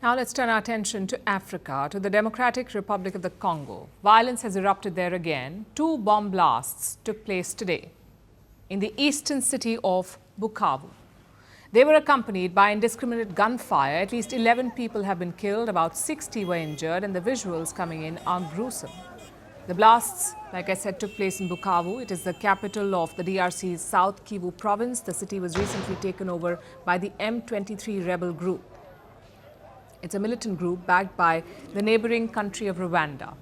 Now let's turn our attention to Africa, to the Democratic Republic of the Congo. Violence has erupted there again. 2 bomb blasts took place today in the eastern city of Bukavu. They were accompanied by indiscriminate gunfire. At least 11 people have been killed, about 60 were injured, and the visuals coming in are gruesome. The blasts, like I said, took place in Bukavu. It is the capital of the DRC's South Kivu province. The city was recently taken over by the M23 rebel group. It's a militant group backed by the neighboring country of Rwanda.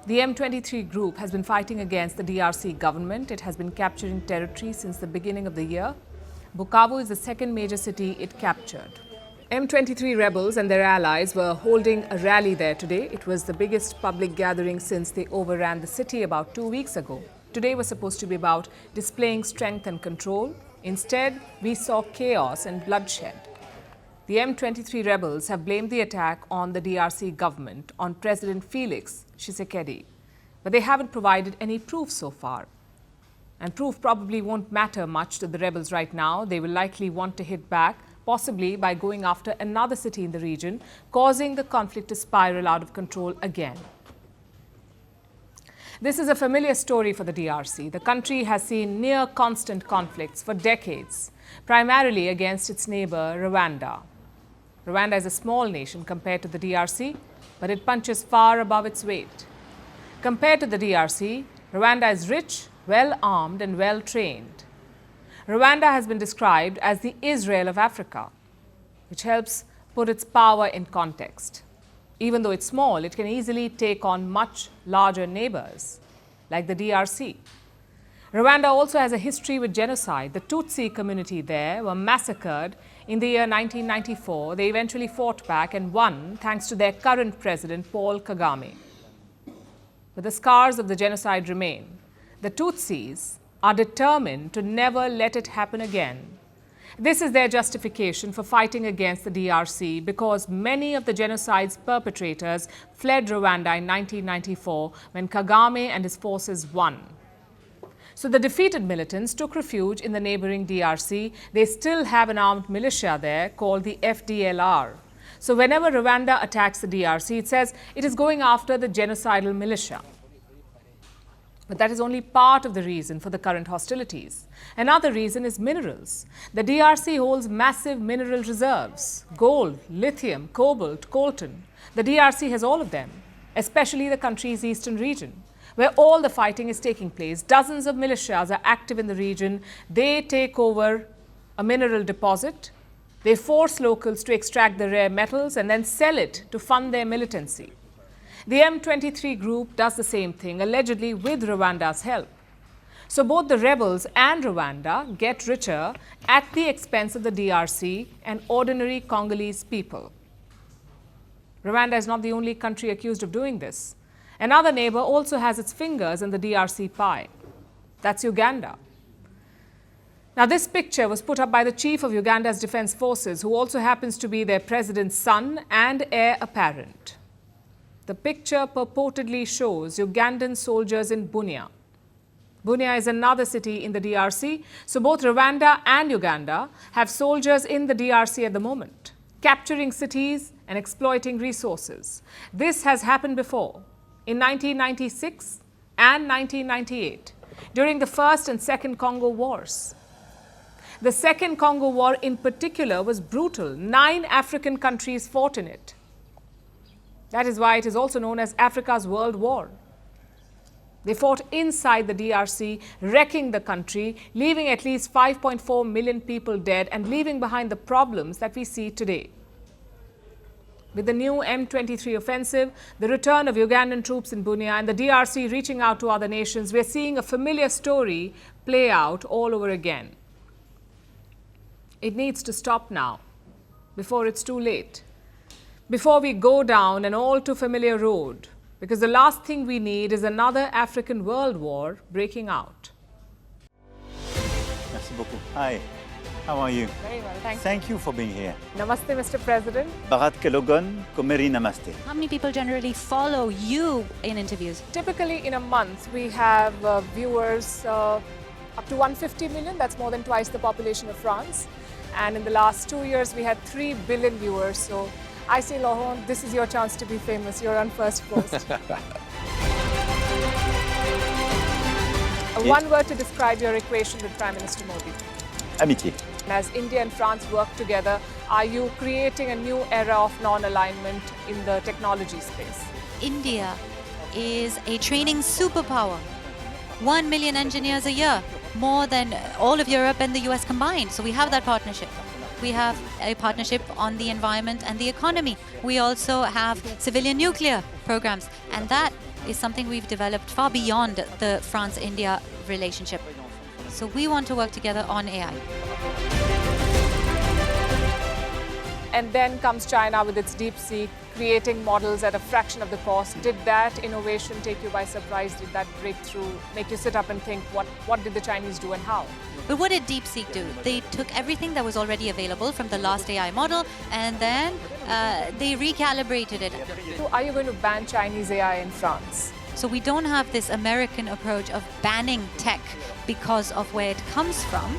The M23 group has been fighting against the DRC government. It has been capturing territory since the beginning of the year. Bukavu is the second major city it captured. M23 rebels and their allies were holding a rally there today. It was the biggest public gathering since they overran the city about 2 weeks ago. Today was supposed to be about displaying strength and control. Instead, we saw chaos and bloodshed. The M23 rebels have blamed the attack on the DRC government, on President Felix Tshisekedi. But they haven't provided any proof so far. And proof probably won't matter much to the rebels right now. They will likely want to hit back, possibly by going after another city in the region, causing the conflict to spiral out of control again. This is a familiar story for the DRC. The country has seen near constant conflicts for decades, primarily against its neighbor, Rwanda. Rwanda is a small nation compared to the DRC, but it punches far above its weight. Compared to the DRC, Rwanda is rich, well-armed and well-trained. Rwanda has been described as the Israel of Africa, which helps put its power in context. Even though it's small, it can easily take on much larger neighbors, like the DRC. Rwanda also has a history with genocide. The Tutsi community there were massacred in the year 1994. They eventually fought back and won thanks to their current president, Paul Kagame. But the scars of the genocide remain. The Tutsis are determined to never let it happen again. This is their justification for fighting against the DRC because many of the genocide's perpetrators fled Rwanda in 1994 when Kagame and his forces won. So the defeated militants took refuge in the neighboring DRC. They still have an armed militia there called the FDLR. So whenever Rwanda attacks the DRC, it says it is going after the genocidal militia. But that is only part of the reason for the current hostilities. Another reason is minerals. The DRC holds massive mineral reserves: gold, lithium, cobalt, coltan. The DRC has all of them, especially the country's eastern region, where all the fighting is taking place. Dozens of militias are active in the region. They take over a mineral deposit. They force locals to extract the rare metals and then sell it to fund their militancy. The M23 group does the same thing, allegedly with Rwanda's help. So both the rebels and Rwanda get richer at the expense of the DRC and ordinary Congolese people. Rwanda is not the only country accused of doing this. Another neighbor also has its fingers in the DRC pie. That's Uganda. Now, this picture was put up by the chief of Uganda's defense forces, who also happens to be their president's son and heir apparent. The picture purportedly shows Ugandan soldiers in Bunia. Bunia is another city in the DRC, so both Rwanda and Uganda have soldiers in the DRC at the moment, capturing cities and exploiting resources. This has happened before, in 1996 and 1998, during the First and Second Congo Wars. The Second Congo War in particular was brutal. 9 African countries fought in it. That is why it is also known as Africa's World War. They fought inside the DRC, wrecking the country, leaving at least 5.4 million people dead and leaving behind the problems that we see today. With the new M23 offensive, the return of Ugandan troops in Bunia and the DRC reaching out to other nations, we are seeing a familiar story play out all over again. It needs to stop now, before it's too late. Before we go down an all too familiar road, because the last thing we need is another African world war breaking out. Merci beaucoup. Hi, how are you? Very well, thank you. Thank you for being here. Namaste, Mr. President. Bharat Kelogon, Komeri Namaste. How many people generally follow you in interviews? Typically in a month, we have viewers up to 150 million. That's more than twice the population of France. And in the last 2 years, we had 3 billion viewers. So I say, Lohon, this is your chance to be famous. You're on Firstpost. One word to describe your equation with Prime Minister Modi. Amitié. As India and France work together, are you creating a new era of non-alignment in the technology space? India is a training superpower. 1 million engineers a year, more than all of Europe and the US combined. So we have that partnership. We have a partnership on the environment and the economy. We also have civilian nuclear programs, and that is something we've developed far beyond the France-India relationship. So we want to work together on AI. And then comes China with its DeepSeek, creating models at a fraction of the cost. Did that innovation take you by surprise? Did that breakthrough make you sit up and think, what did the Chinese do and how? But what did DeepSeek do? They took everything that was already available from the last AI model, and then they recalibrated it. So are you going to ban Chinese AI in France? So we don't have this American approach of banning tech because of where it comes from.